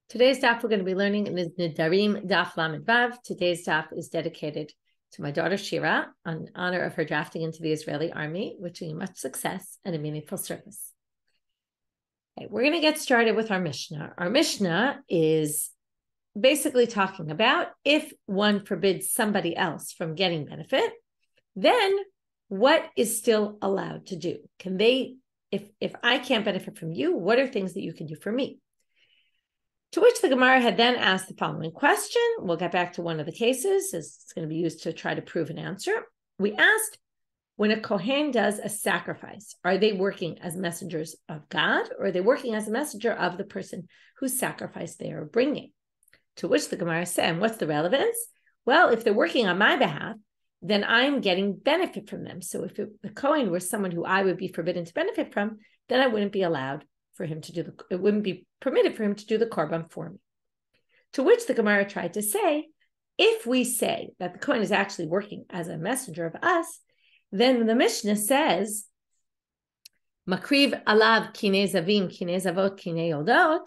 Today's daf we're going to be learning in the Nedarim daf Lamed Vav. Today's daf is dedicated to my daughter Shira in honor of her drafting into the Israeli army, wishing you much success and a meaningful service. Okay, we're going to get started with our Mishnah. Our Mishnah is basically talking about if one forbids somebody else from getting benefit, then what is still allowed to do? Can they, if I can't benefit from you, what are things that you can do for me? To which the Gemara had then asked the following question. We'll get back to one of the cases, as it's going to be used to try to prove an answer. We asked, when a kohen does a sacrifice, are they working as messengers of God, or are they working as a messenger of the person whose sacrifice they are bringing? To which the Gemara said, and what's the relevance? Well, if they're working on my behalf, then I'm getting benefit from them. So if the kohen were someone who I would be forbidden to benefit from, then I wouldn't be allowed for him to do it wouldn't be permitted for him to do the korban for me. To which the Gemara tried to say, if we say that the kohen is actually working as a messenger of us, then the Mishna says, Makriv alav kinei zavim, kinei zavot, kinei yoldot.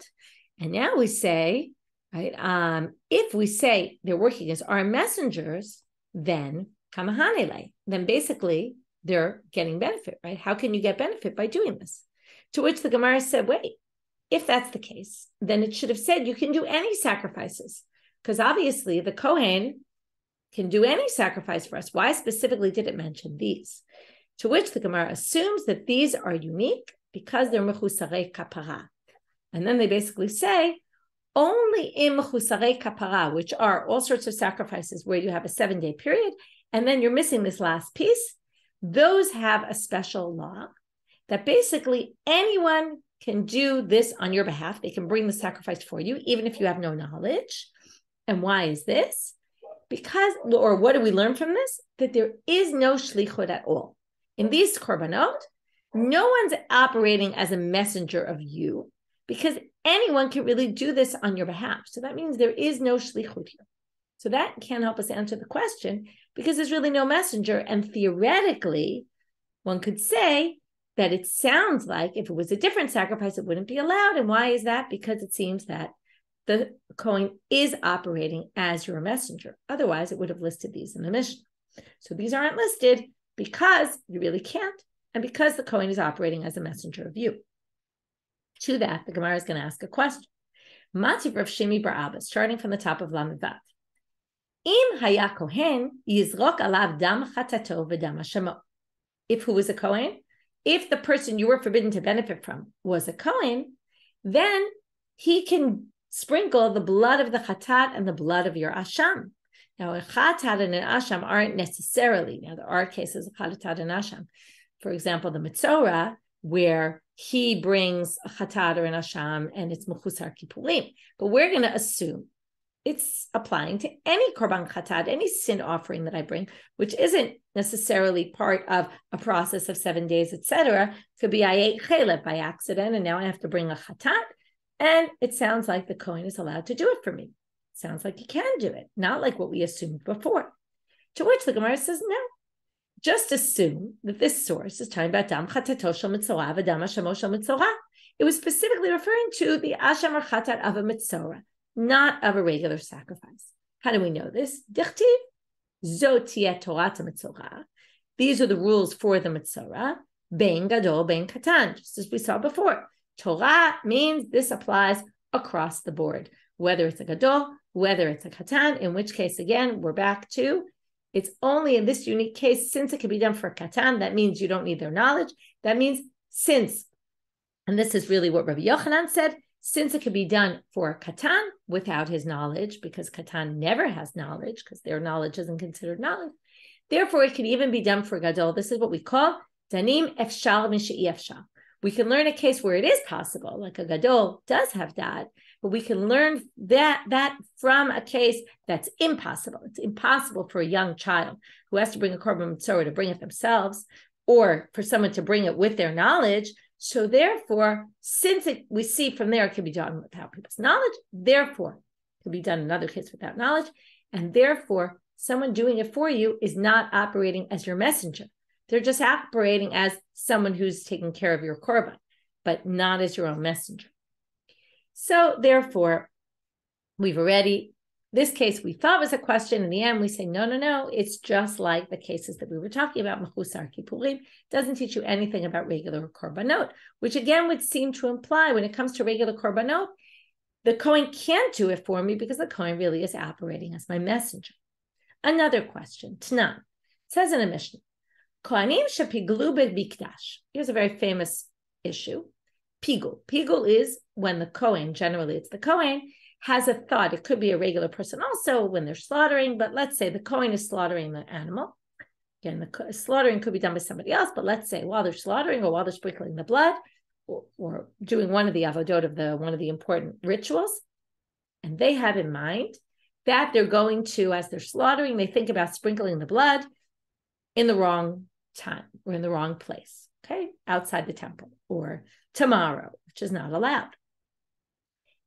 And now we say, right, if we say they're working as our messengers, then kamahanele, then basically they're getting benefit, right? How can you get benefit by doing this? To which the Gemara said, wait, if that's the case, then it should have said you can do any sacrifices, because obviously the kohen can do any sacrifice for us. Why specifically did it mention these? To which the Gemara assumes that these are unique because they're mechusarei kapara. And then they basically say, only in mechusarei kapara, which are all sorts of sacrifices where you have a 7-day period, and then you're missing this last piece, those have a special law that basically anyone can do this on your behalf. They can bring the sacrifice for you, even if you have no knowledge. And why is this? Because, or what do we learn from this? That there is no shlichut at all. In these korbanot, no one's operating as a messenger of you, because anyone can really do this on your behalf. So that means there is no shlichut here. So that can't help us answer the question, because there's really no messenger. And theoretically, one could say that it sounds like if it was a different sacrifice, it wouldn't be allowed. And why is that? Because it seems that the kohen is operating as your messenger. Otherwise, it would have listed these in the Mishna. So these aren't listed because you really can't, and because the kohen is operating as a messenger of you. To that, the Gemara is going to ask a question. Mativ Rav Shimi bar Abba, starting from the top of Lamed Vav. Im haya kohen yizrok alav dam chatato v'dam hashamo. If who was a kohen? If the person you were forbidden to benefit from was a kohen, then he can sprinkle the blood of the chatat and the blood of your asham. Now, a chatat and an asham aren't necessarily, now there are cases of chatat and asham. For example, the mitzora, where he brings a chatat or an asham and it's mechusar kippurim. But we're going to assume it's applying to any korban chatat, any sin offering that I bring, which isn't necessarily part of a process of 7 days, etc. Could be I ate chalev by accident, and now I have to bring a chatat, and it sounds like the kohen is allowed to do it for me. Sounds like he can do it, not like what we assumed before. To which the Gemara says, no. Just assume that this source is talking about dam chatato shel mitzorah v'dam hashamo shel mitzorah. It was specifically referring to the asham or chatat of a mitzorah, not of a regular sacrifice. How do we know this? Dichtiv, zo tiyeh Torah mitzorah. These are the rules for the mitzorah. Ben gadol, ben katan, just as we saw before. Torah means this applies across the board, whether it's a gadol, whether it's a katan, in which case, again, we're back to, it's only in this unique case, since it can be done for a katan, that means you don't need their knowledge. That means since, and this is really what Rabbi Yochanan said, since it can be done for katan without his knowledge, because katan never has knowledge, because their knowledge isn't considered knowledge, therefore it can even be done for gadol. This is what we call danim efshal mishe'i efshal. We can learn a case where it is possible, like a gadol does have that, but we can learn that from a case that's impossible. It's impossible for a young child who has to bring a korban mitzorah to bring it themselves, or for someone to bring it with their knowledge. So therefore, since we see from there it can be done without people's knowledge, therefore it can be done in another case without knowledge, and therefore someone doing it for you is not operating as your messenger. They're just operating as someone who's taking care of your korban, but not as your own messenger. So therefore, this case we thought was a question. In the end, we say, no. It's just like the cases that we were talking about. Mechusar Kippurim doesn't teach you anything about regular korbanot, which again would seem to imply when it comes to regular korbanot, the kohen can't do it for me because the kohen really is operating as my messenger. Another question, Tanan, says in a Mishna, Kohanim shepiglu b'mikdash. Here's a very famous issue. Pigul. Pigul is when the kohen, generally it's the kohen, has a thought. It could be a regular person also when they're slaughtering, but let's say the kohen is slaughtering the animal. Again, the slaughtering could be done by somebody else, but let's say while they're slaughtering or while they're sprinkling the blood, or doing one of the avodot of one of the important rituals, and they have in mind that they're going to, as they're slaughtering, they think about sprinkling the blood in the wrong time or in the wrong place, okay, outside the temple, or tomorrow, which is not allowed.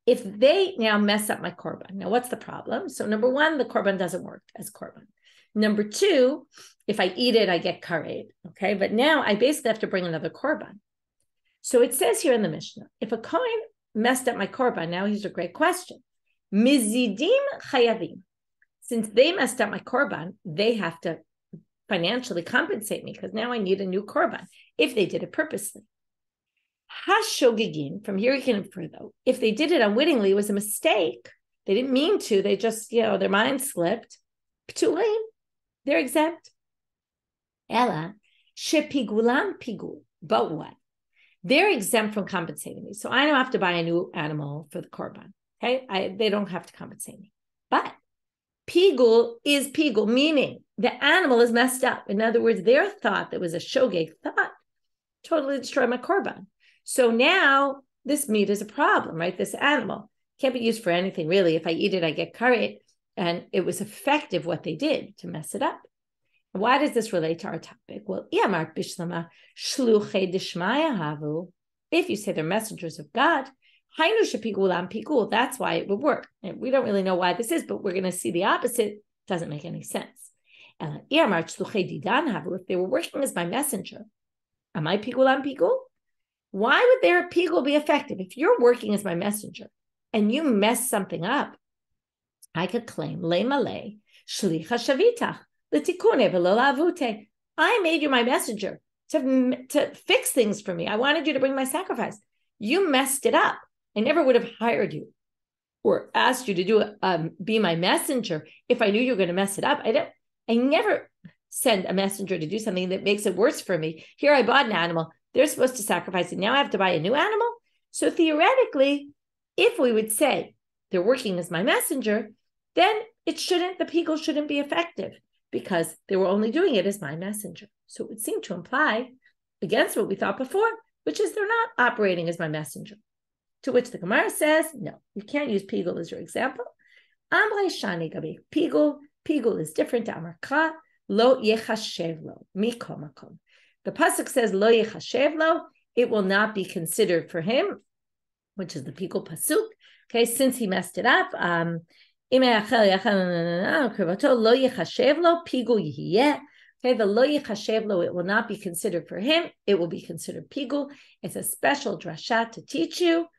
If they now mess up my korban, now what's the problem? So number one, the korban doesn't work as korban. Number two, if I eat it, I get kared, okay, but now I basically have to bring another korban. So it says here in the Mishnah, if a kohen messed up my korban, now here's a great question. Mizidim chayavim. Since they messed up my korban, they have to financially compensate me because now I need a new korban if they did it purposely. Hashogigin, from here you can infer though, if they did it unwittingly, it was a mistake. They didn't mean to, they just, their mind slipped. Ptulim, they're exempt. Ella, shepigulam pigul. But what? They're exempt from compensating me. So I don't have to buy a new animal for the korban. Okay, they don't have to compensate me. But pigul is pigul, meaning the animal is messed up. In other words, their thought that was a shogeg thought totally destroyed my korban. So now this meat is a problem, right? This animal can't be used for anything really. If I eat it, I get karet, and it was effective what they did to mess it up. Why does this relate to our topic? Well, if you say they're messengers of God, that's why it would work. And we don't really know why this is, but we're going to see the opposite. It doesn't make any sense. If they were working as my messenger, am I pigul? Why would their pigul be effective? If you're working as my messenger and you mess something up, I could claim le malay shlicha shavitach. I made you my messenger to fix things for me. I wanted you to bring my sacrifice. You messed it up. I never would have hired you or asked you to be my messenger if I knew you were going to mess it up. I never send a messenger to do something that makes it worse for me. Here I bought an animal. They're supposed to sacrifice it. Now I have to buy a new animal. So theoretically, if we would say they're working as my messenger, then the pigul shouldn't be effective, because they were only doing it as my messenger. So it would seem to imply against what we thought before, which is they're not operating as my messenger. To which the Gemara says, no, you can't use pigul as your example. Amrei shani gabi pigul. Pigul is different. Amarka lo yechashev lo miko makom. The pasuk says lo yechashev lo. It will not be considered for him, which is the pigul pasuk. Okay, since he messed it up. Okay, the lo yichashev lo, it will not be considered for him. It will be considered pigul. It's a special drasha to teach you.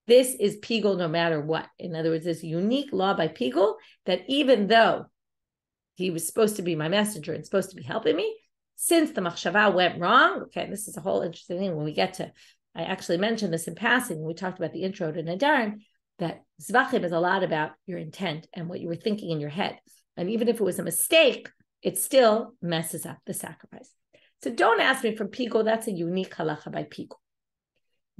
This is pigul no matter what. In other words, this unique law by pigul that even though he was supposed to be my messenger and supposed to be helping me, since the machshava went wrong, okay, this is a whole interesting thing when we get to, I actually mentioned this in passing when we talked about the intro to Nedarim, that zvachim is a lot about your intent and what you were thinking in your head. And even if it was a mistake, it still messes up the sacrifice. So don't ask me for pigul. That's a unique halacha by pigul.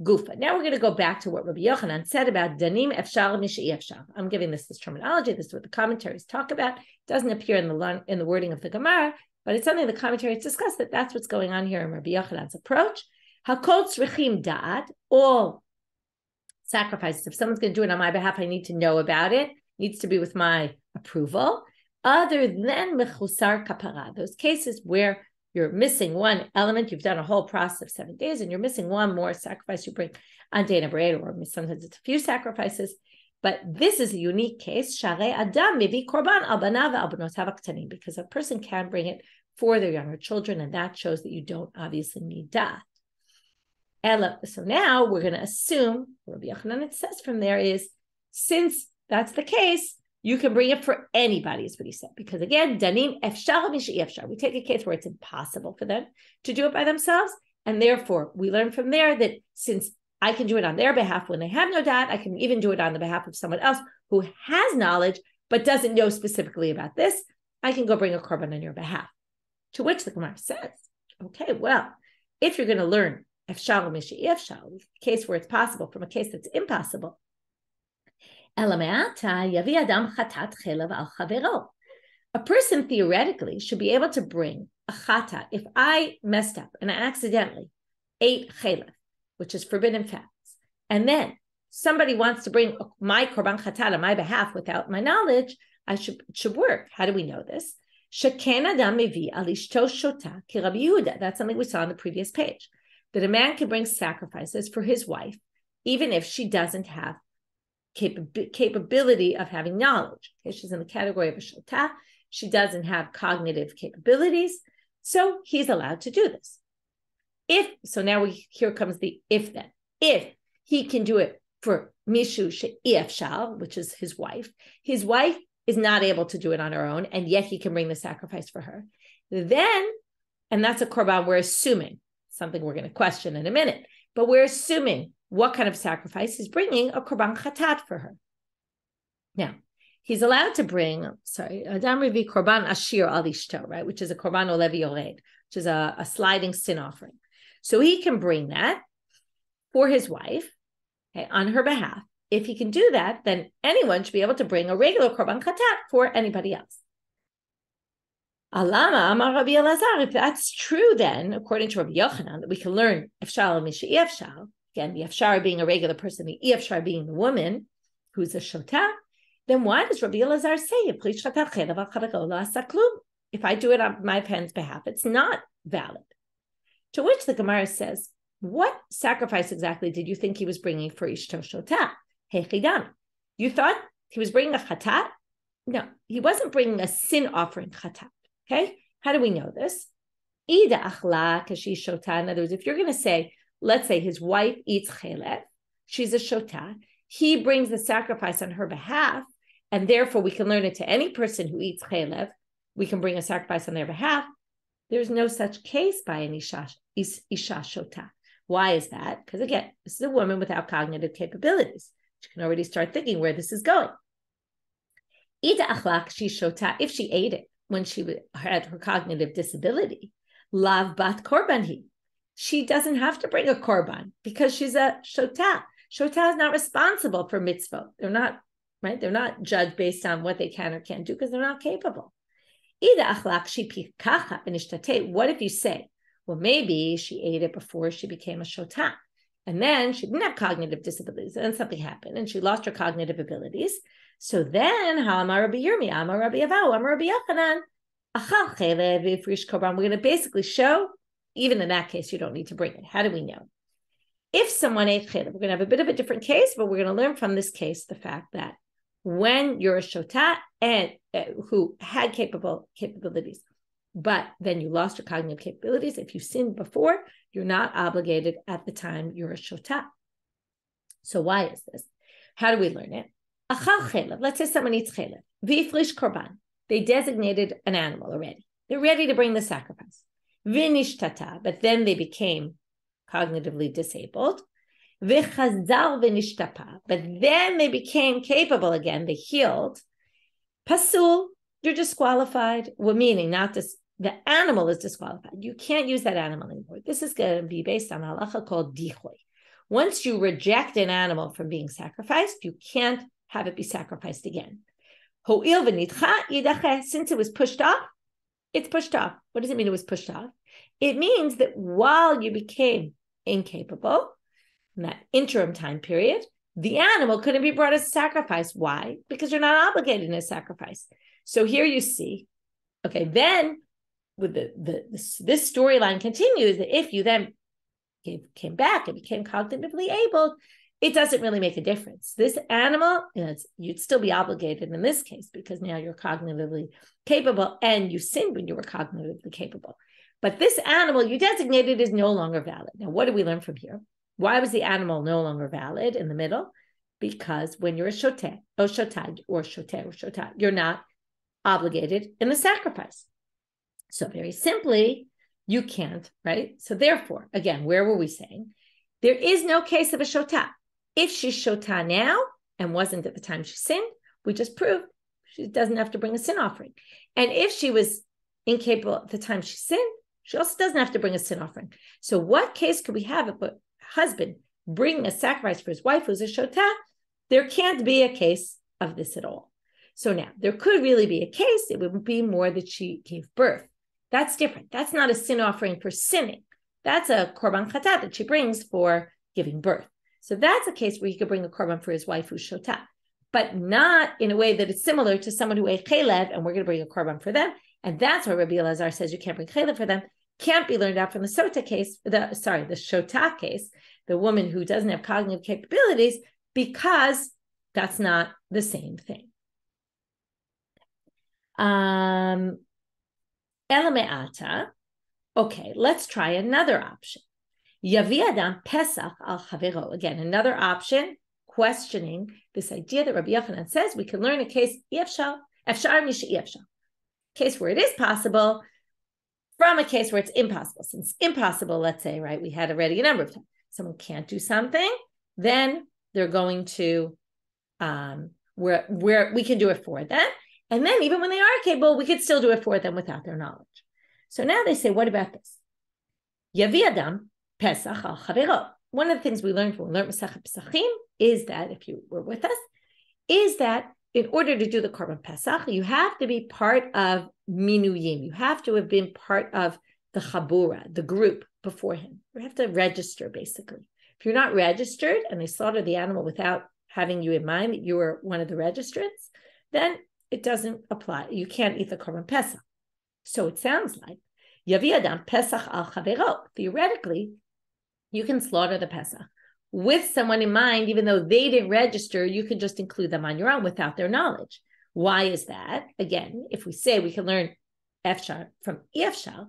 Gufa. Now we're going to go back to what Rabbi Yochanan said about danim efshar mishi efshar. I'm giving this terminology. This is what the commentaries talk about. It doesn't appear in the wording of the Gemara, but it's something the commentaries discuss, that that's what's going on here in Rabbi Yochanan's approach. Hakol tzrichim da'at, all sacrifices. If someone's going to do it on my behalf, I need to know about it. It needs to be with my approval. Other than mechusar kapara, those cases where you're missing one element, you've done a whole process of 7 days, and you're missing one more sacrifice you bring on Day number 8, or sometimes it's a few sacrifices. But this is a unique case. Sharei adam mevi korban al banav al banotav haktanim, because a person can bring it for their younger children, and that shows that you don't obviously need that. So now we're going to assume, Rabbi Yochanan, it says from there is, since that's the case, you can bring it for anybody, is what he said. Because again, danim efshar mishi efshar. We take a case where it's impossible for them to do it by themselves. And therefore, we learn from there that since I can do it on their behalf when they have no dad, I can even do it on the behalf of someone else who has knowledge, but doesn't know specifically about this. I can go bring a korban on your behalf. To which the Gemara says, okay, well, if you're going to learn efshar mishi efshar, a case where it's possible from a case that's impossible, a person theoretically should be able to bring a chata. If I messed up and I accidentally ate chelev, which is forbidden fats, and then somebody wants to bring my korban chata on my behalf without my knowledge, it should work. How do we know this? That's something we saw on the previous page, that a man can bring sacrifices for his wife, even if she doesn't have capability of having knowledge. Okay, she's in the category of a shota. She doesn't have cognitive capabilities, so he's allowed to do this. Here comes the if then. If he can do it for mishu she'efshar, which is his wife is not able to do it on her own, and yet he can bring the sacrifice for her. Then, and that's a korban, we're assuming, something we're going to question in a minute, but we're assuming what kind of sacrifice he's bringing, a korban chatat for her. Now, he's allowed to bring, Adam Revi korban ashir al ishto, right, which is a korban olevi yored, which is a sliding sin offering. So he can bring that for his wife, okay, on her behalf. If he can do that, then anyone should be able to bring a regular korban chatat for anybody else. Alama amar Rabbi Elazar. If that's true, then according to Rabbi Yochanan, that we can learn efshar mishi efshar. Again, the efshar being a regular person, the efshar being the woman who's a shota. Then why does Rabbi Elazar say if I do it on my parents' behalf, it's not valid? To which the Gemara says, what sacrifice exactly did you think he was bringing for ishto shota? You thought he was bringing a chatat? No, he wasn't bringing a sin offering chatat. Okay, how do we know this? In other words, if you're going to say, let's say his wife eats chelev, she's a shota, he brings the sacrifice on her behalf, and therefore we can learn it to any person who eats chelev, we can bring a sacrifice on their behalf. There's no such case by an isha shota. Why is that? Because again, this is a woman without cognitive capabilities. You can already start thinking where this is going. If she ate it when she had her cognitive disability, lav bat korbanhi, she doesn't have to bring a korban because she's a shota. Shota is not responsible for mitzvot. They're not, right? They're not judged based on what they can or can't do because they're not capable. What if you say, well, maybe she ate it before she became a shota, and then she didn't have cognitive disabilities, and then something happened, and she lost her cognitive abilities. So then, Rabbi Yomi, Rabbi Rabbi Yochanan, we're going to basically show, even in that case, you don't need to bring it. How do we know? If someone ate chelev, we're going to have a bit of a different case, but we're going to learn from this case the fact that when you're a shota and who had capabilities, but then you lost your cognitive capabilities, if you sinned before, you're not obligated at the time you're a shota. So why is this? How do we learn it? Let's say someone eats chelev. V'ifrish korban. They designated an animal already. They're ready to bring the sacrifice. V'nishtata, but then they became cognitively disabled. V'chazal v'nishtapa, but then they became capable again. They healed. Pasul, you're disqualified. Well, meaning not this. The animal is disqualified. You can't use that animal anymore. This is going to be based on halacha called dichoy. Once you reject an animal from being sacrificed, you can't have it be sacrificed again. Since it was pushed off, it's pushed off. What does it mean it was pushed off? It means that while you became incapable, in that interim time period, the animal couldn't be brought as a sacrifice. Why? Because you're not obligated in a sacrifice. So here you see, okay, then with this storyline continues that if you then came back and became cognitively able, it doesn't really make a difference. This animal, you'd still be obligated in this case because now you're cognitively capable and you sinned when you were cognitively capable. But this animal you designated is no longer valid. Now, what do we learn from here? Why was the animal no longer valid in the middle? because when you're a shoteh, or shotah, you're not obligated in the sacrifice. So very simply, you can't, right? So therefore, again, where were we saying? There is no case of a shotah. If she's shotah now and wasn't at the time she sinned, we just proved she doesn't have to bring a sin offering. And if she was incapable at the time she sinned, she also doesn't have to bring a sin offering. So what case could we have if a husband bringing a sacrifice for his wife who's a shotah? There can't be a case of this at all. So now, there could really be a case, it would be more that she gave birth. That's different. That's not a sin offering for sinning. That's a korban chatat that she brings for giving birth. So that's a case where he could bring a korban for his wife who's shotah, but not in a way that it's similar to someone who ate chelev, and we're going to bring a korban for them. And that's why Rabbi Elazar says you can't bring chelev for them. Can't be learned out from the shotah case, the woman who doesn't have cognitive capabilities, because that's not the same thing. Elameata. Okay, let's try another option. Yavi adam pesach al chavero. Again, another option, questioning this idea that Rabbi Yochanan says we can learn a case efshar misha efshar, case where it is possible from a case where it's impossible. Since impossible, let's say, right, we had already a number of times. Someone can't do something, then they're going to where we can do it for them. And then even when they are capable, we could still do it for them without their knowledge. So now they say, what about this? Yavi adam pesach al chavero. One of the things we learned when we learned Masechet Pesachim is that, if you were with us, is that in order to do the korban pesach, you have to be part of minuyim. You have to have been part of the chabura, the group beforehand. You have to register, basically. If you're not registered and they slaughter the animal without having you in mind that you were one of the registrants, then it doesn't apply. You can't eat the korban pesach. So it sounds like Yavi adam pesach al chavero. Theoretically, you can slaughter the pesach with someone in mind, even though they didn't register. You can just include them on your own without their knowledge. Why is that? Again, if we say we can learn efshar from efshar,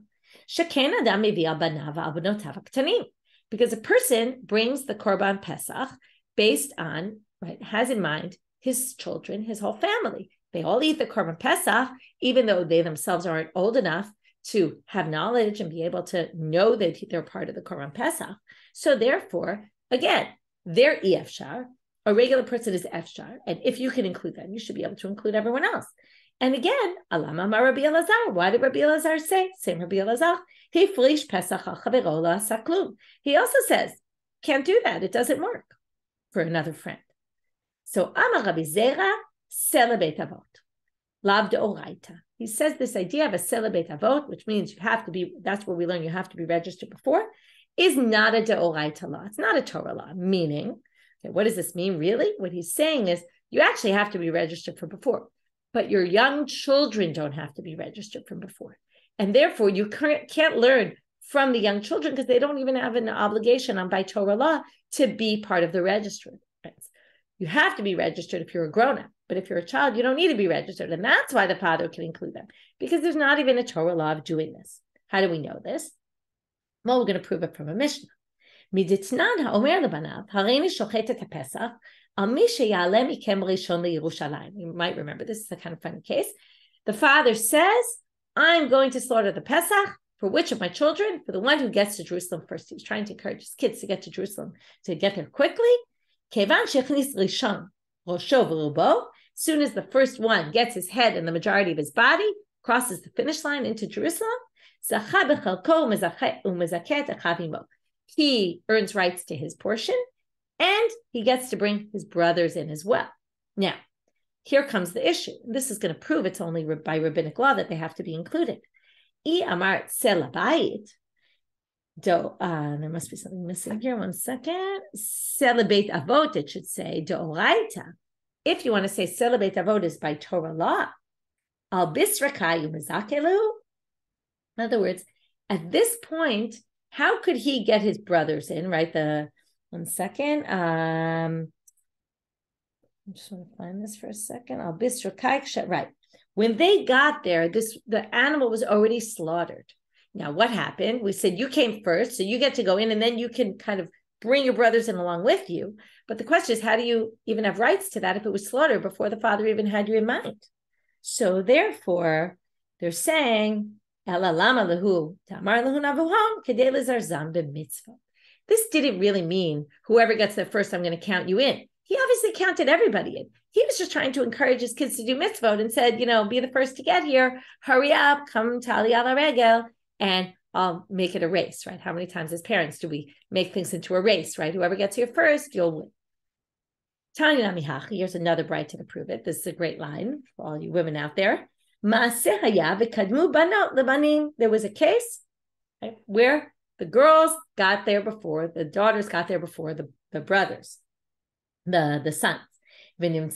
sheken adam mevi al banav al banotav ktanim, because a person brings the korban pesach based on, right, has in mind his children, his whole family. They all eat the korban pesach, even though they themselves aren't old enough to have knowledge and be able to know that they're part of the korban pesach. So therefore, again, they're efshar. A regular person is efshar, and if you can include them, you should be able to include everyone else. And again, alama ma Rabbi Elazar. Why did Rabbi Elazar say? Same Rabbi Elazar. He frish pesach al chavero la saklum. He also says, can't do that. It doesn't work for another friend. So Amar Rabbi Zeira, celibate avot, lav deoraita. He says this idea of a celibate avot, which means you have to be, that's where we learn you have to be registered before, is not a deoraita law. It's not a Torah law, meaning, okay, what does this mean really? What he's saying is you actually have to be registered from before, but your young children don't have to be registered from before. And therefore you can't learn from the young children because they don't even have an obligation on by Torah law to be part of the registry. You have to be registered if you're a grown-up, but if you're a child, you don't need to be registered. And that's why the father can include them, because there's not even a Torah law of doing this. How do we know this? Well, we're going to prove it from a Mishna. You might remember this is a kind of funny case. The father says, I'm going to slaughter the Pesach for which of my children? For the one who gets to Jerusalem first. He was trying to encourage his kids to get to Jerusalem, to get there quickly. As soon as the first one gets his head and the majority of his body, crosses the finish line into Jerusalem, he earns rights to his portion, and he gets to bring his brothers in as well. Now, here comes the issue. This is going to prove it's only by rabbinic law that they have to be included. There must be something missing here. 1 second. Celibate avot, it should say deoraita. If you want to say celibate avot is by Torah law, al bisrakayu mizakelu. In other words, at this point, how could he get his brothers in? Right. 1 second. I just want to find this for a second. Al bisrakayu. Right. When they got there, the animal was already slaughtered. Now, what happened? We said, you came first, so you get to go in, and then you can kind of bring your brothers in along with you. But the question is, how do you even have rights to that if it was slaughtered before the father even had you in mind? So therefore, they're saying, this didn't really mean whoever gets there first, I'm going to count you in. He obviously counted everybody in. He was just trying to encourage his kids to do mitzvot and said, be the first to get here. Hurry up, come tali ala regel, and I'll make it a race, right? How many times as parents do we make things into a race, right? Whoever gets here first, you'll win. Here's another bright to prove it. This is a great line for all you women out there. There was a case, right, where the girls got there before, the daughters got there before the brothers, the sons. And it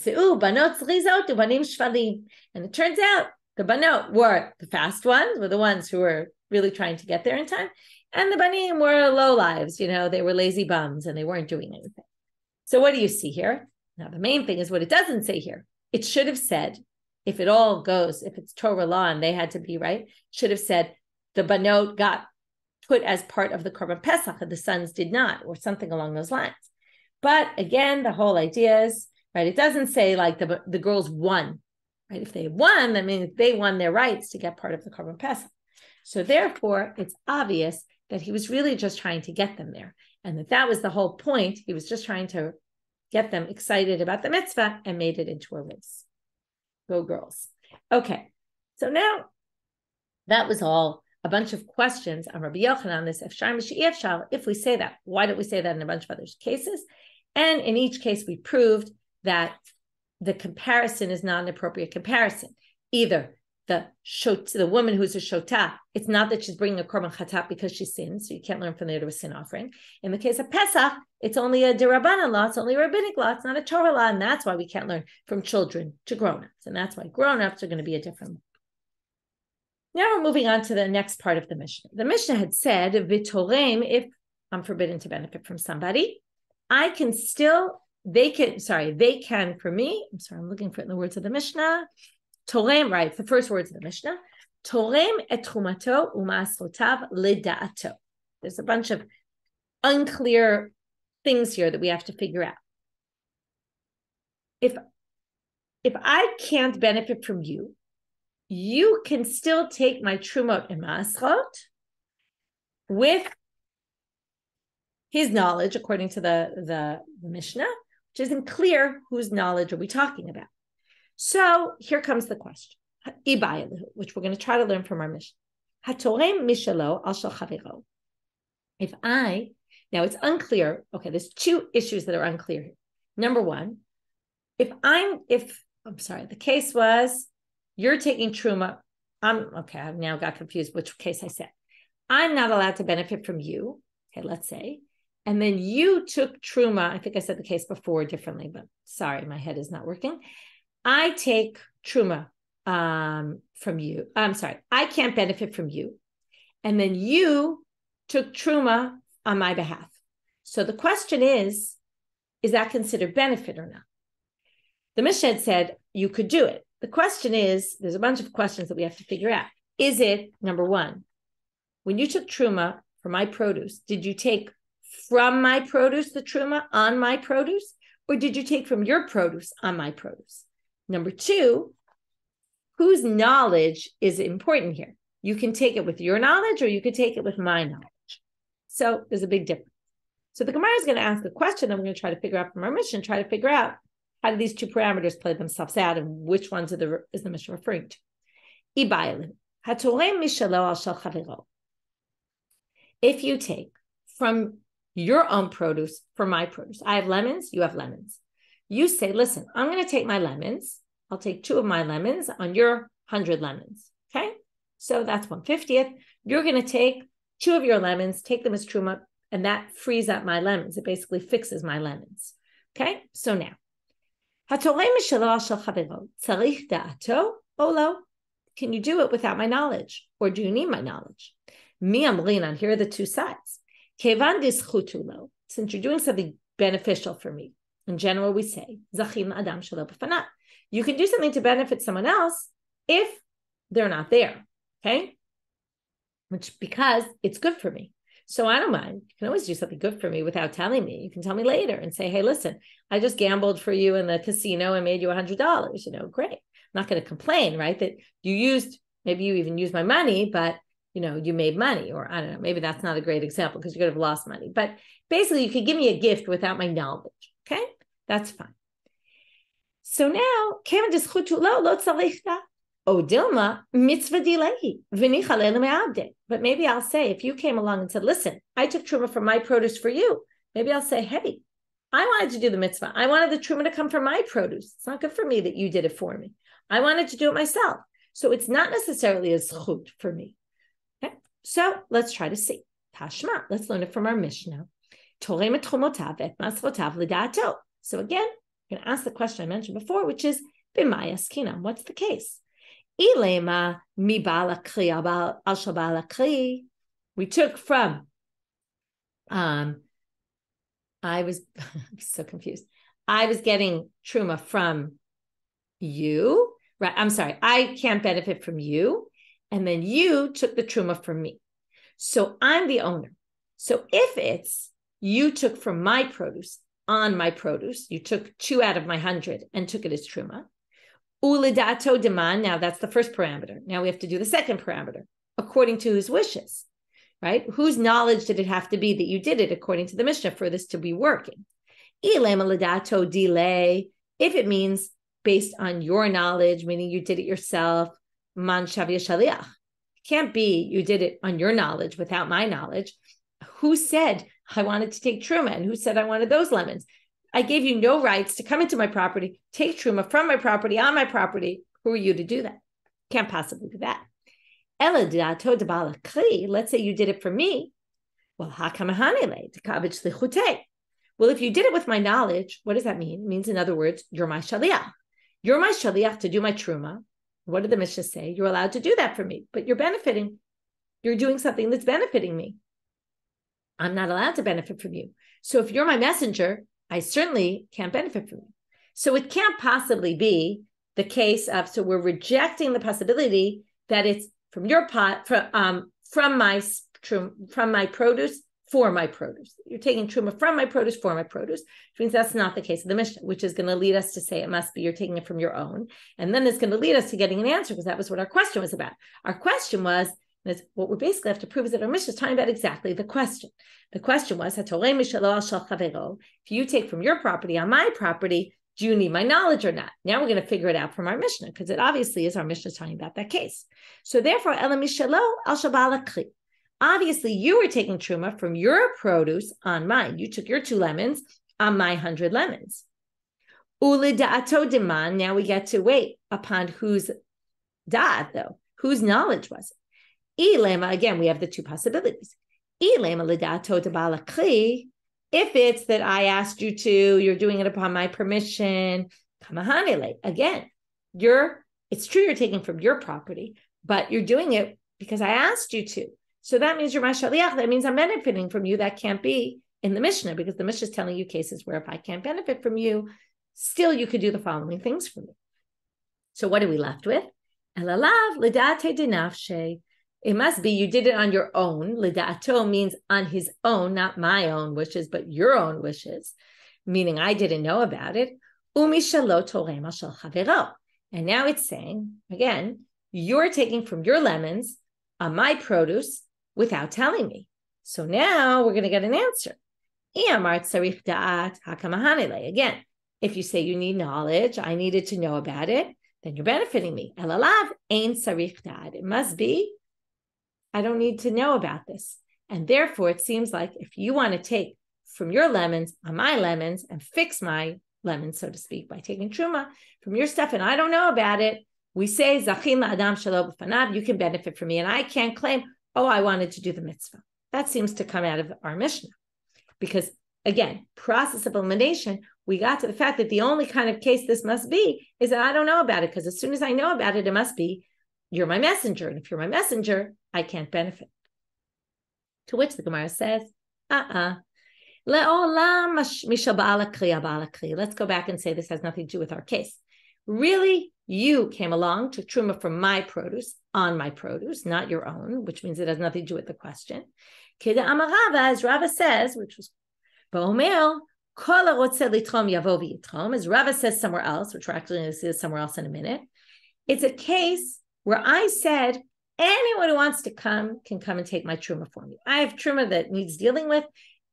turns out the banot were the fast ones, were the ones who were really trying to get there in time. And the banim were low lives, they were lazy bums and they weren't doing anything. So what do you see here? Now, the main thing is what it doesn't say here. It should have said, if it all goes, if it's Torah law and they had to be right, should have said the banot got put as part of the korban pesach and the sons did not, or something along those lines. But again, the whole idea is, right, it doesn't say like the girls won, right? If they won, that means they won their rights to get part of the korban pesach. So therefore, it's obvious that he was really just trying to get them there. And that was the whole point. He was just trying to get them excited about the mitzvah and made it into a race. Go girls. Okay, so now that was all a bunch of questions on Rabbi Yochanan, this if we say that, why don't we say that in a bunch of other cases? And in each case, we proved that the comparison is not an appropriate comparison. Either the woman who's a shota, it's not that she's bringing a korban chatat because she sins, so you can't learn from there to a sin offering. In the case of Pesach, it's only a derived law, it's only a rabbinic law, it's not a Torah law, and that's why we can't learn from children to grown-ups, and that's why grown-ups are going to be a different law. Now we're moving on to the next part of the Mishnah. The Mishnah had said, V'torem, if I'm forbidden to benefit from somebody, they can for me, I'm looking for it in the words of the Mishnah, Torem, right, the first words of the Mishnah, Torem et trumato u'ma'asrotav lida'ato. There's a bunch of unclear things here that we have to figure out. If I can't benefit from you, you can still take my trumot and ma'asrot with his knowledge, according to the Mishnah, which isn't clear whose knowledge are we talking about. So here comes the question, which we're going to try to learn from our Mishnah. Now it's unclear. Okay, there's two issues that are unclear here. Number one, the case was you're taking truma. I've now got confused which case I said. I'm not allowed to benefit from you. Okay, let's say. And then you took truma. I think I said the case before differently, but sorry, my head is not working. I take truma from you. I'm sorry, I can't benefit from you. And then you took truma on my behalf. So the question is that considered benefit or not? The Mishnah had said you could do it. The question is, there's a bunch of questions that we have to figure out. Is it, number one, when you took truma for my produce, did you take from my produce the truma on my produce, or did you take from your produce on my produce? Number two, whose knowledge is important here? You can take it with your knowledge or you could take it with my knowledge. So there's a big difference. So the Gemara is going to ask a question and we're going to try to figure out from our Mishnah, try to figure out how do these two parameters play themselves out and which ones is the Mishnah referring to. If you take from your own produce for my produce, I have lemons, you have lemons. You say, listen, I'm going to take my lemons. I'll take 2 of my lemons on your 100 lemons. Okay. So that's 1/50. You're going to take 2 of your lemons, take them as truma, and that frees up my lemons. It basically fixes my lemons. Okay. So now, can you do it without my knowledge? Or do you need my knowledge? Here are the two sides. Since you're doing something beneficial for me, in general, we say, you can do something to benefit someone else if they're not there, okay? Because it's good for me. So I don't mind. You can always do something good for me without telling me. You can tell me later and say, hey, listen, I just gambled for you in the casino and made you $100. Great. I'm not going to complain, right? That maybe you even used my money, but you made money, or I don't know, maybe that's not a great example because you could have lost money. But basically you could give me a gift without my knowledge. Okay. That's fine. So now, Dilma mitzvah dilehi v'nichalei me'abde. But maybe I'll say, if you came along and said, listen, I took truma from my produce for you, maybe I'll say, hey, I wanted to do the mitzvah. I wanted the truma to come from my produce. It's not good for me that you did it for me. I wanted to do it myself. So it's not necessarily a zchut for me. Okay? So let's try to see. Tashma, let's learn it from our Mishna. So again, I'm going to ask the question I mentioned before, which is, b'mayas kinam, what's the case? Ilema mi balakli al shabalakli. We took from, I was so confused. I was getting truma from you, right? I'm sorry, I can't benefit from you. And then you took the truma from me. So I'm the owner. So if it's you took from my produce on my produce, you took 2 out of my 100 and took it as truma. Ulidato demand. Now that's the first parameter. Now we have to do the second parameter, according to whose wishes, right? Whose knowledge did it have to be that you did it according to the Mishna for this to be working? Ilema delay. If it means based on your knowledge, meaning you did it yourself, man shavya shaliach. Can't be you did it on your knowledge without my knowledge. Who said I wanted to take truma, and who said I wanted those lemons? I gave you no rights to come into my property, take truma from my property, on my property. Who are you to do that? Can't possibly do that. Let's say you did it for me. Well, if you did it with my knowledge, what does that mean? It means, in other words, you're my shaliach. You're my shaliach to do my truma. What did the Mishna say? You're allowed to do that for me, but you're benefiting. You're doing something that's benefiting me. I'm not allowed to benefit from you. So if you're my messenger, I certainly can't benefit from you. So it can't possibly be the case of, so we're rejecting the possibility that it's from your pot, from my produce for my produce. You're taking truma from my produce for my produce, which means that's not the case of the Mishna, which is going to lead us to say it must be you're taking it from your own. And then it's going to lead us to getting an answer, because that was what our question was about. Our question was, what we basically have to prove is that our Mishna is talking about exactly the question. The question was, if you take from your property on my property, do you need my knowledge or not? Now we're going to figure it out from our Mishna, because it obviously is our Mishna talking about that case. So therefore, obviously you were taking truma from your produce on mine. You took your 2 lemons on my 100 lemons. Ulida'ato deman. Now we get to wait upon whose da'at, though. Whose knowledge was it? Ilema, again, we have the 2 possibilities. Ilema lida'ato debalakli. If it's that I asked you to, you're doing it upon my permission. Kamahanele. Again, it's true you're taking from your property, but you're doing it because I asked you to. So that means you're my shaliach. That means I'm benefiting from you. That can't be in the Mishna, because the Mishna is telling you cases where if I can't benefit from you, still you could do the following things for me. So what are we left with? Elalav lidate dinafshe. It must be you did it on your own. Lida'ato means on his own, not my own wishes, but your own wishes, meaning I didn't know about it. Umishalo torem shel chavero. And now it's saying, again, you're taking from your lemons on my produce without telling me. So now we're going to get an answer. Again, if you say you need knowledge, I needed to know about it, then you're benefiting me. Elalav ein sarich da'at. It must be I don't need to know about this. And therefore, it seems like if you want to take from your lemons on my lemons and fix my lemons, so to speak, by taking truma from your stuff, and I don't know about it, we say, Zachin la'adam shelo b'fanav, you can benefit from me, and I can't claim, oh, I wanted to do the mitzvah. That seems to come out of our Mishna. Because, again, process of elimination, we got to the fact that the only kind of case this must be is that I don't know about it, because as soon as I know about it, it must be you're my messenger. And if you're my messenger, I can't benefit. To which the Gemara says, Let's go back and say this has nothing to do with our case. Really, you came along, took truma from my produce, on my produce, not your own, which means it has nothing to do with the question. Kida Amarava, as Rava says, which was Ba'omer, Kol HaRotzeh Litrom Yavo V'Yitrom, as Rava says somewhere else, which we're actually going to see somewhere else in a minute. It's a case where I said, anyone who wants to come can come and take my truma for me. I have truma that needs dealing with.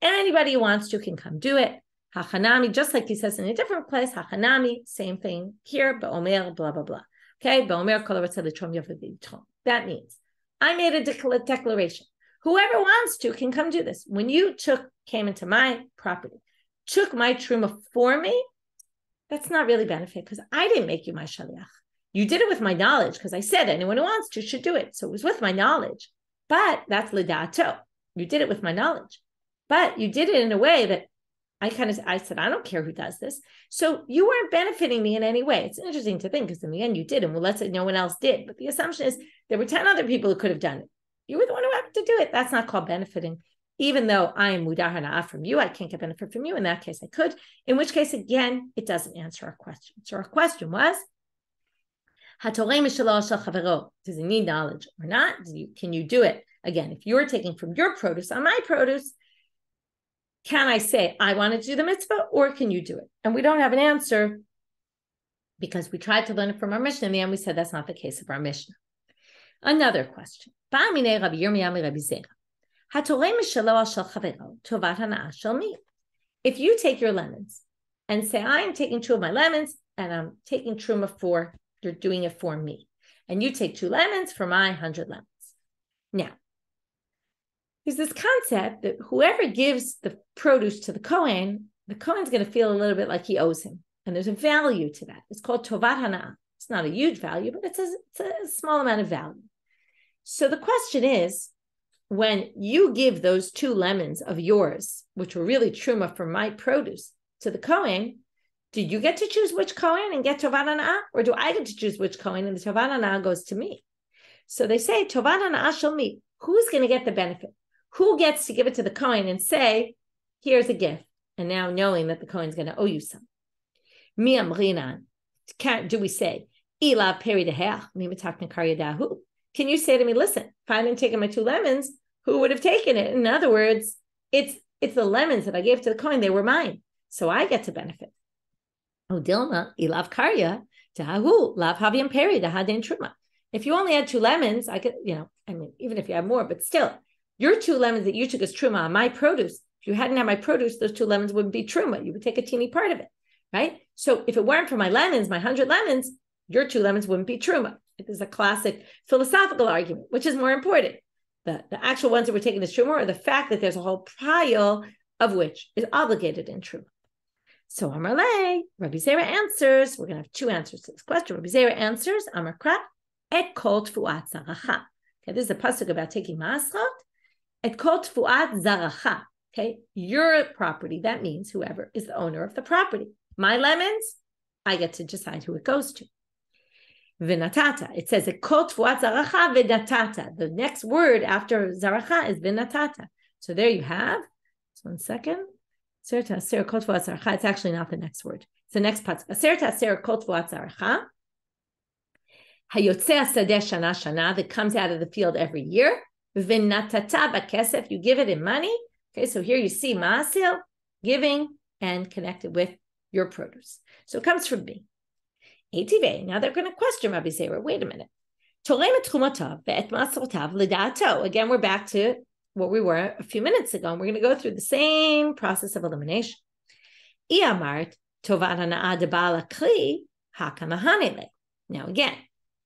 Anybody who wants to can come do it. Hachanami, just like he says in a different place, Hachanami, same thing here, Ba'omer, blah, blah, blah. Okay, Ba'omer, Kol HaRotzeh Litrom Yavo V'Yitrom. That means I made a declaration. Whoever wants to can come do this. When you came into my property, took my truma for me, that's not really benefit because I didn't make you my shaliach. You did it with my knowledge because I said anyone who wants to should do it. So it was with my knowledge, but that's lidato. You did it with my knowledge, but you did it in a way that I said, I don't care who does this. So you weren't benefiting me in any way. It's interesting to think because in the end you did, and well, let's say no one else did. But the assumption is there were 10 other people who could have done it. You were the one who happened to do it. That's not called benefiting. Even though I am mudar hana'ah from you, I can't get benefit from you. In that case, I could. In which case, again, it doesn't answer our question. So our question was, does it need knowledge or not? Can you do it? Again, if you're taking from your produce on my produce, can I say, I wanted to do the mitzvah, or can you do it? And we don't have an answer because we tried to learn it from our Mishna. In the end, we said that's not the case of our Mishna. Another question. If you take your lemons and say, I'm taking 2 of my lemons and I'm taking truma you're doing it for me. And you take 2 lemons for my 100 lemons. Now, there's this concept that whoever gives the produce to the kohen's going to feel a little bit like he owes him. And there's a value to that. It's called tovat hana'ah. It's not a huge value, but it's a small amount of value. So the question is, when you give those 2 lemons of yours, which were really truma from my produce, to the kohen, do you get to choose which kohen and get tovat hana'ah? Or do I get to choose which kohen and the tovat hana'ah goes to me? So they say, tovat hana'ah shel mi. Who's going to get the benefit? Who gets to give it to the kohen and say, here's a gift, and now knowing that the kohen's going to owe you some? Mi amrinan. Do we say, ilav peri deher, mi mitak nekar yadahu? Can you say to me, listen, if I hadn't taken my 2 lemons, who would have taken it? In other words, it's the lemons that I gave to the kohen, they were mine. So I get to benefit. Oh, Dilma, ilav karya, dahu, lav havim peri, dahadin truma. If you only had 2 lemons, I could, even if you have more, but still, your 2 lemons that you took as truma on my produce, if you hadn't had my produce, those 2 lemons wouldn't be truma. You would take a teeny part of it, right? So if it weren't for my lemons, my 100 lemons, your 2 lemons wouldn't be truma. It is a classic philosophical argument, which is more important. The actual ones that we're taking as truma, or the fact that there's a whole pile of which is obligated in truma. So Amar Le, Rabbi Zeira answers. We're going to have 2 answers to this question. Rabbi Zeira answers, Amar Kra, et kol tfuat zaracha. Okay, this is a pasuk about taking masrot. Et kol tfuat zaracha. Okay, your property, that means whoever is the owner of the property. My lemons, I get to decide who it goes to. V'natata. It says et kol tfuat zaracha v'natata. The next word after zaracha is v'natata. So there you have. Just 1 second. It's actually not the next word. It's the next part. That comes out of the field every year. You give it in money. Okay, so here you see ma'asil, giving, and connected with your produce. So it comes from B. Now they're going to question Rabbi Zeira. Wait a minute. Again, we're back to what we were a few minutes ago, and we're going to go through the same process of elimination. Now again,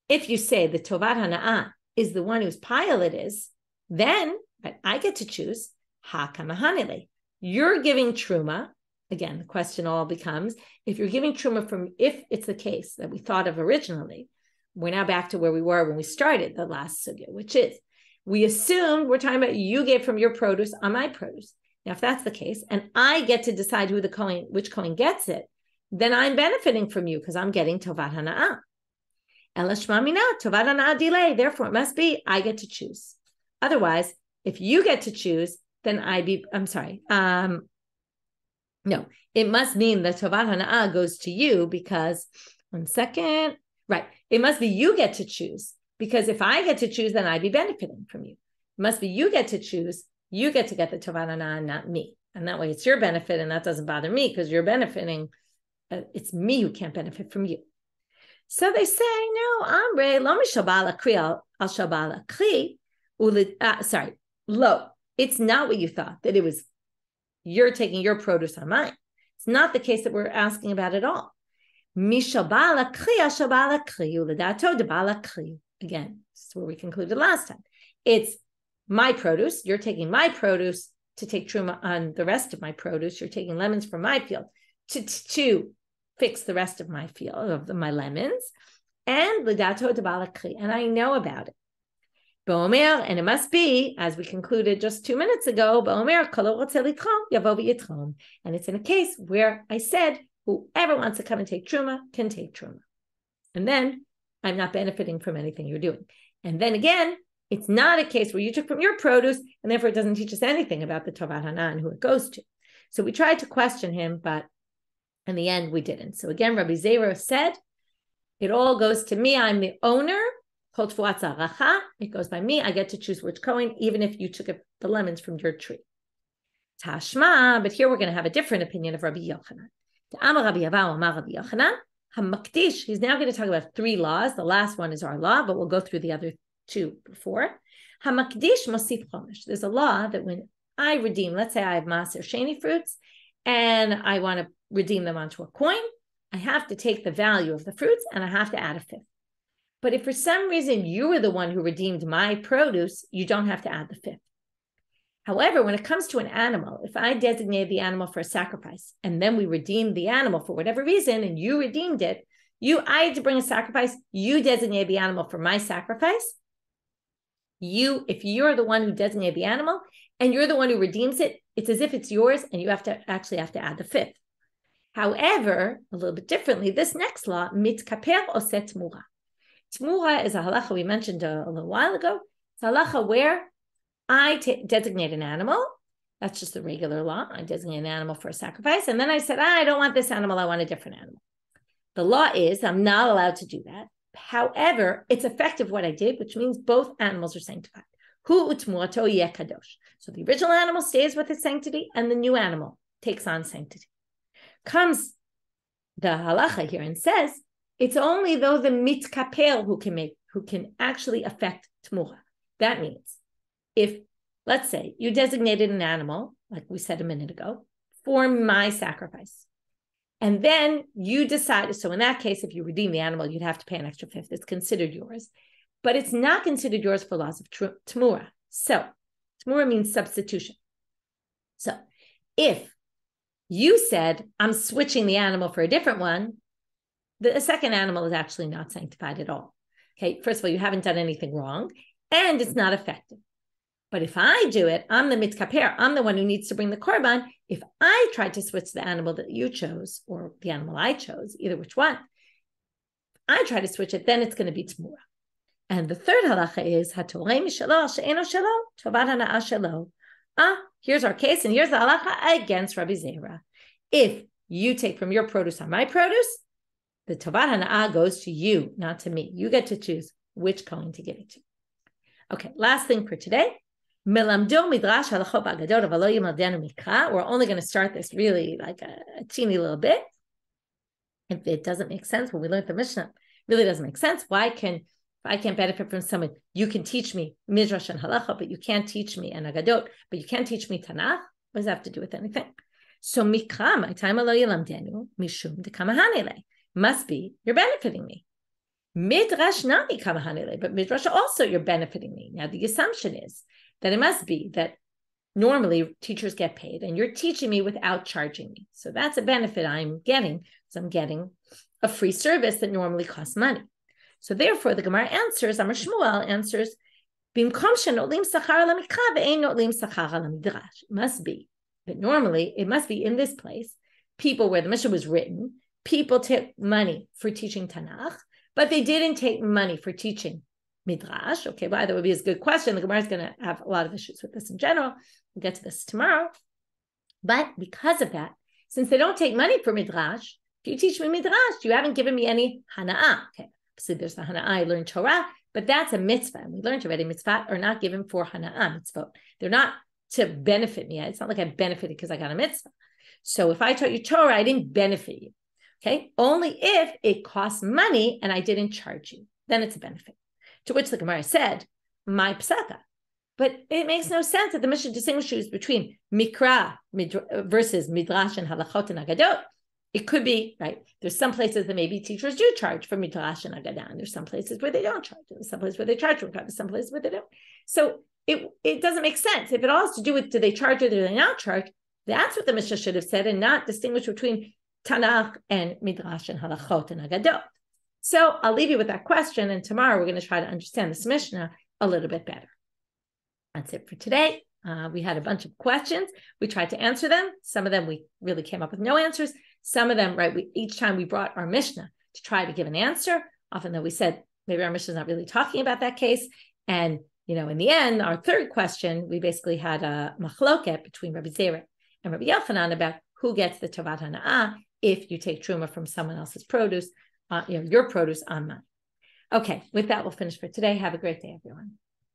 if you say the tovat hana'ah is the one whose pile it is, then I get to choose hakamahanile. You're giving truma. Again, the question all becomes, if you're giving truma if it's the case that we thought of originally, we're now back to where we were when we started the last sugya, which is, we assumed we're talking about you gave from your produce on my produce. Now, if that's the case, and I get to decide which kohen gets it, then I'm benefiting from you because I'm getting tovat hana'ah. Elashmamina, tovat hana'ah delay. Therefore, it must be I get to choose. Otherwise, if you get to choose, then no, it must mean that tovat hana'ah goes to you because, 1 second, right, it must be you get to choose. Because if I get to choose, then I'd be benefiting from you. It must be you get to choose. you get to get the tovat hana, not me. And that way it's your benefit, and that doesn't bother me because you're benefiting. It's me who can't benefit from you. So they say, no, Amre, lo mishabala kri al shabala kri. Lo. It's not what you thought, that it was you're taking your produce on mine. It's not the case that we're asking about at all. Mishabala kri al shabala kri uledato debala kri. Again, this is where we concluded last time. It's my produce. You're taking my produce to take truma on the rest of my produce. You're taking lemons from my field to fix the rest of my field of my lemons. And ledato debala kri. And I know about it. Ba'omer, and it must be, as we concluded just 2 minutes ago, Ba'omer, and it's in a case where I said, whoever wants to come and take truma can take truma. And then I'm not benefiting from anything you're doing. And then again, it's not a case where you took from your produce, and therefore it doesn't teach us anything about the tovat hana and who it goes to. So we tried to question him, but in the end, we didn't. So again, Rabbi Zeira said, it all goes to me. I'm the owner. It goes by me. I get to choose which kohen, even if you took the lemons from your tree. Tashma, but here we're going to have a different opinion of Rabbi Yochanan. He's now going to talk about 3 laws. The last one is our law, but we'll go through the other 2 before. There's a law that when I redeem, let's say I have maser sheni fruits, and I want to redeem them onto a coin, I have to take the value of the fruits and I have to add a 5th. But if for some reason you were the one who redeemed my produce, you don't have to add the 5th. However, when it comes to an animal, if I designate the animal for a sacrifice and then we redeemed the animal for whatever reason and you redeemed it, I had to bring a sacrifice, you designated the animal for my sacrifice. If you're the one who designated the animal and you're the one who redeems it, it's as if it's yours and you actually have to add the 5th. However, a little bit differently, this next law, mitkaper oset tmura. Truma is a halacha we mentioned a little while ago. It's a halacha where I designate an animal. That's just the regular law. I designate an animal for a sacrifice. And then I said, I don't want this animal. I want a different animal. The law is I'm not allowed to do that. However, it's effective what I did, which means both animals are sanctified. Hu utmuato yeh kadosh. So the original animal stays with its sanctity and the new animal takes on sanctity. Comes the halacha here and says, it's only though the mitkapel who can actually affect tmura. That means if, let's say, you designated an animal, like we said a minute ago, for my sacrifice, and then you decided, so in that case, if you redeem the animal, you'd have to pay an extra 5th. It's considered yours, but it's not considered yours for laws of tmura. So tmura means substitution. So if you said, I'm switching the animal for a different one, the second animal is actually not sanctified at all. Okay, first of all, you haven't done anything wrong, and it's not effective. But if I do it, I'm the mitkaper, I'm the one who needs to bring the korban. If I tried to switch the animal that you chose, or the animal I chose, either which one, I try to switch it, then it's going to be tmura. And the third halacha is, hatorei mishalo she'eno shalo, tovat hana'ah shalo. Here's our case, and here's the halacha against Rabbi Zeira. If you take from your produce on my produce, the tovat hana'ah goes to you, not to me. You get to choose which kohen to give it to. Okay, last thing for today. We're only going to start this really like a teeny little bit. If it doesn't make sense, when we learned the Mishna, it really doesn't make sense. If I can't benefit from someone, you can teach me midrash and halacha, but you can't teach me an agadot, but you can't teach me Tanakh. What does that have to do with anything? So mikra, my time alo yilamdenu, mishum de kamahanele. Must be you're benefiting me. Midrash nami kamahanele, but midrash also you're benefiting me. Now the assumption is that it must be that normally teachers get paid and you're teaching me without charging me. So that's a benefit I'm getting, because I'm getting a free service that normally costs money. So therefore the Gemara answers, Amar Shmuel answers, it must be that normally it must be in this place, people where the Mishna was written, people take money for teaching Tanakh, but they didn't take money for teaching midrash. Okay, well, that would be a good question. The Gemara is going to have a lot of issues with this in general. We'll get to this tomorrow. But because of that, since they don't take money for midrash, if you teach me midrash, you haven't given me any hana'ah. Okay, so there's the hana'ah, I learned Torah, but that's a mitzvah. And we learned already mitzvah are not given for hana'ah mitzvot. They're not to benefit me. It's not like I benefited because I got a mitzvah. So if I taught you Torah, I didn't benefit you. Okay, only if it costs money and I didn't charge you, then it's a benefit. To which the Gemara said, my psaka. But it makes no sense that the Mishnah distinguishes between mikra versus midrash and halachot and agadot. It could be, right, there's some places that maybe teachers do charge for midrash and agadda, and there's some places where they don't charge. There's some places where they charge for midrash, some places where they don't. So it doesn't make sense. If it all has to do with do they charge or do they not charge, that's what the Mishnah should have said, and not distinguish between Tanakh and midrash and halachot and agadot. So I'll leave you with that question, and tomorrow we're going to try to understand this Mishnah a little bit better. That's it for today. We had a bunch of questions. We tried to answer them. Some of them we really came up with no answers. Some of them, right, each time we brought our Mishnah to try to give an answer, often though we said maybe our Mishnah is not really talking about that case. And, in the end, our third question, we basically had a machloket between Rabbi Zeira and Rabbi Yochanan about who gets the tovat hana'ah if you take truma from someone else's produce, your produce on mine. Okay, with that, we'll finish for today. Have a great day, everyone.